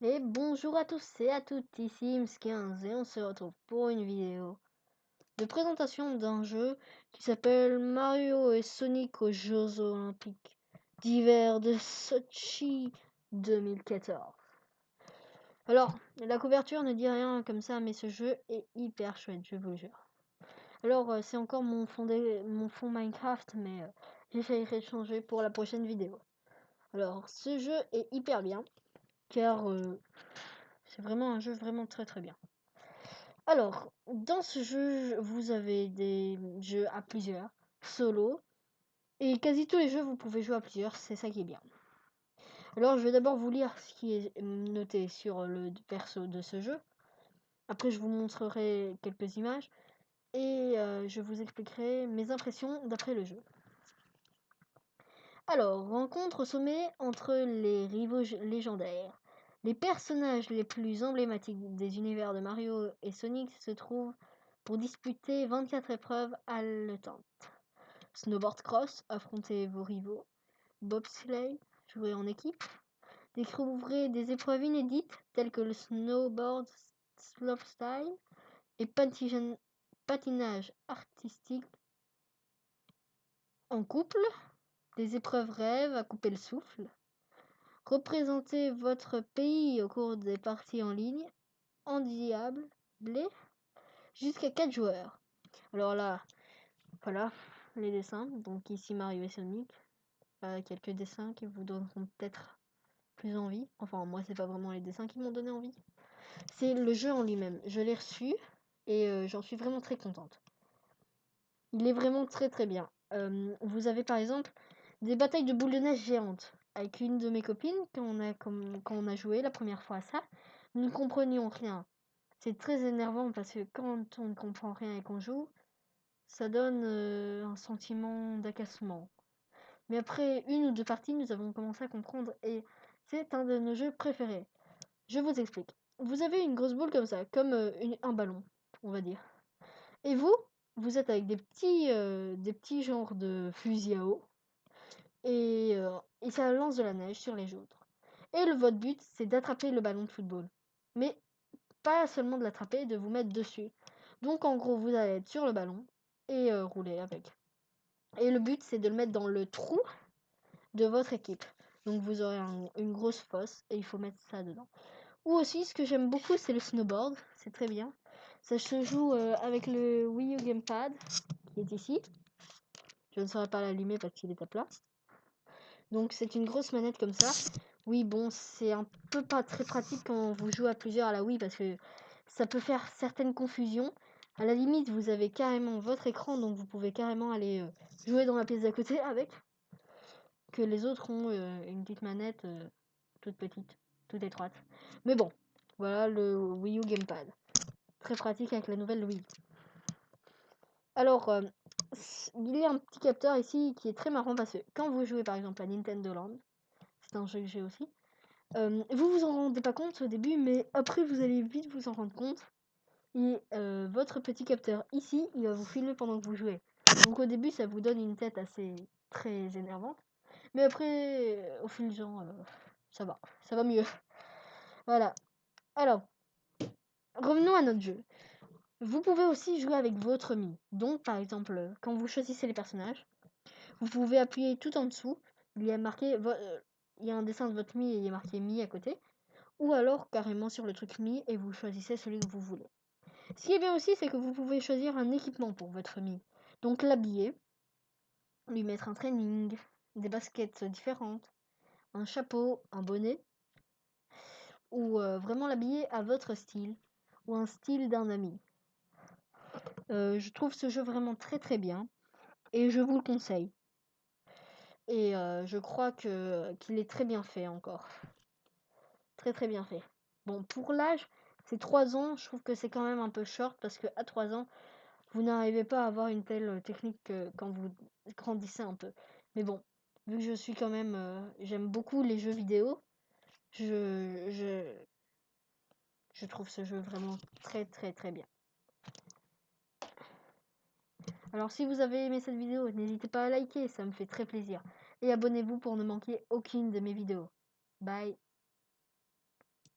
Et bonjour à tous et à toutes, ici Ims15 et on se retrouve pour une vidéo de présentation d'un jeu qui s'appelle Mario et Sonic aux Jeux Olympiques d'hiver de Sochi 2014. Alors, la couverture ne dit rien comme ça, mais ce jeu est hyper chouette, je vous le jure. Alors, c'est encore mon fond Minecraft, mais j'essaierai de changer pour la prochaine vidéo. Alors, ce jeu est hyper bien, car c'est vraiment un jeu vraiment très bien. Alors, dans ce jeu, vous avez des jeux à plusieurs, solo, et quasi tous les jeux vous pouvez jouer à plusieurs, c'est ça qui est bien. Alors, je vais d'abord vous lire ce qui est noté sur le perso de ce jeu. Après, je vous montrerai quelques images et je vous expliquerai mes impressions d'après le jeu. Alors, rencontre au sommet entre les rivaux légendaires. Les personnages les plus emblématiques des univers de Mario et Sonic se trouvent pour disputer 24 épreuves haletantes. Snowboard cross, affrontez vos rivaux. Bobsleigh, jouez en équipe. Découvrez des épreuves inédites telles que le snowboard slopestyle et patinage artistique en couple. Des épreuves rêves à couper le souffle. Représentez votre pays au cours des parties en ligne, en diable, jusqu'à 4 joueurs. Alors là, voilà les dessins. Donc ici Mario et Sonic. Quelques dessins qui vous donneront peut-être plus envie. Enfin, moi, c'est pas vraiment les dessins qui m'ont donné envie. C'est le jeu en lui-même. Je l'ai reçu et j'en suis vraiment très contente. Il est vraiment très bien. Vous avez par exemple des batailles de boules de neige géantes. Avec une de mes copines, quand on a joué la première fois à ça, nous ne comprenions rien. C'est très énervant parce que quand on ne comprend rien et qu'on joue, ça donne un sentiment d'agacement. Mais après une ou deux parties, nous avons commencé à comprendre et c'est un de nos jeux préférés. Je vous explique. Vous avez une grosse boule comme ça, comme un ballon, on va dire. Et vous êtes avec des petits genres de fusils à eau et ça lance de la neige sur les autres. Et votre but, c'est d'attraper le ballon de football. Mais pas seulement de l'attraper, de vous mettre dessus. Donc en gros, vous allez être sur le ballon et rouler avec. Et le but, c'est de le mettre dans le trou de votre équipe. Donc vous aurez une grosse fosse et il faut mettre ça dedans. Ou aussi, ce que j'aime beaucoup, c'est le snowboard. C'est très bien. Ça se joue avec le Wii U Gamepad qui est ici. Je ne saurais pas l'allumer parce qu'il est à plat. Donc c'est une grosse manette comme ça. Oui, bon, c'est un peu pas très pratique quand vous jouez à plusieurs à la Wii parce que ça peut faire certaines confusions. À la limite, vous avez carrément votre écran, donc vous pouvez carrément aller jouer dans la pièce d'à côté avec. Que les autres ont une petite manette toute petite, toute étroite. Mais bon, voilà le Wii U Gamepad. Très pratique avec la nouvelle Wii. Alors, il y a un petit capteur ici qui est très marrant parce que quand vous jouez par exemple à Nintendo Land, c'est un jeu que j'ai aussi, vous vous en rendez pas compte au début, mais après vous allez vite vous en rendre compte. Et votre petit capteur ici, il va vous filmer pendant que vous jouez. Donc au début, ça vous donne une tête assez très énervante. Mais après, au fil du temps, ça va mieux. Voilà. Alors, revenons à notre jeu. Vous pouvez aussi jouer avec votre Mi. Donc, par exemple, quand vous choisissez les personnages, vous pouvez appuyer tout en dessous. Il y a marqué, il y a un dessin de votre Mi et il y a marqué Mi à côté. Ou alors carrément sur le truc Mi et vous choisissez celui que vous voulez. Ce qui est bien aussi, c'est que vous pouvez choisir un équipement pour votre Mi. Donc l'habiller, lui mettre un training, des baskets différentes, un chapeau, un bonnet, ou vraiment l'habiller à votre style, ou un style d'un ami. Je trouve ce jeu vraiment très bien, et je vous le conseille. Et je crois qu'il est très bien fait encore. Très bien fait. Bon, pour l'âge, c'est 3 ans, je trouve que c'est quand même un peu short, parce que à 3 ans, vous n'arrivez pas à avoir une telle technique que quand vous grandissez un peu. Mais bon, vu que je suis quand même, j'aime beaucoup les jeux vidéo, je trouve ce jeu vraiment très bien. Alors si vous avez aimé cette vidéo, n'hésitez pas à liker, ça me fait très plaisir. Et abonnez-vous pour ne manquer aucune de mes vidéos. Bye.